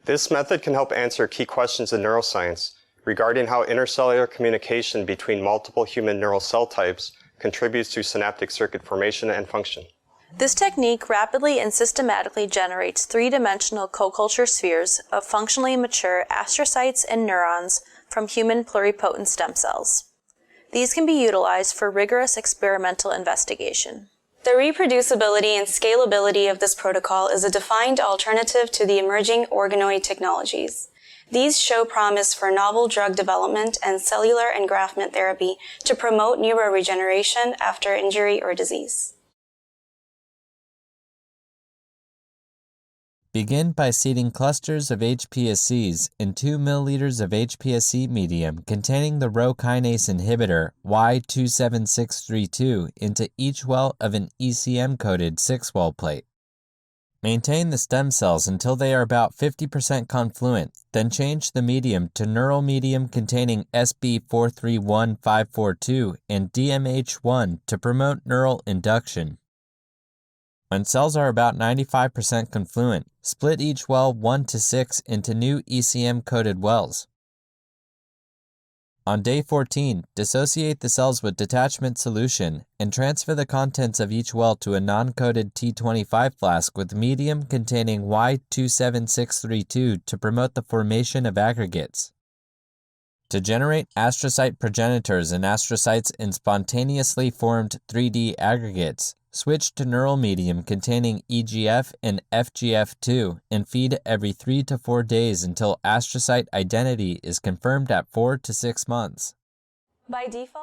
This method can help answer key questions in neuroscience regarding how intercellular communication between multiple human neural cell types contributes to synaptic circuit formation and function. This technique rapidly and systematically generates three-dimensional coculture spheres of functionally mature astrocytes and neurons from human pluripotent stem cells. These can be utilized for rigorous experimental investigation. The reproducibility and scalability of this protocol is a defined alternative to the emerging organoid technologies. These show promise for novel drug development and cellular engraftment therapy to promote neuroregeneration after injury or disease. Begin by seeding clusters of HPSCs in 2 ml of HPSC medium containing the Rho kinase inhibitor Y27632 into each well of an ECM-coated 6-well plate. Maintain the stem cells until they are about 50% confluent, then change the medium to neural medium containing SB431542 and DMH1 to promote neural induction. When cells are about 95% confluent, split each well 1 to 6 into new ECM-coated wells. On day 14, dissociate the cells with detachment solution and transfer the contents of each well to a non-coated T25 flask with medium containing Y27632 to promote the formation of aggregates. To generate astrocyte progenitors and astrocytes in spontaneously formed 3D aggregates, switch to neural medium containing EGF and FGF2 and feed every 3 to 4 days until astrocyte identity is confirmed at 4 to 6 months. By default,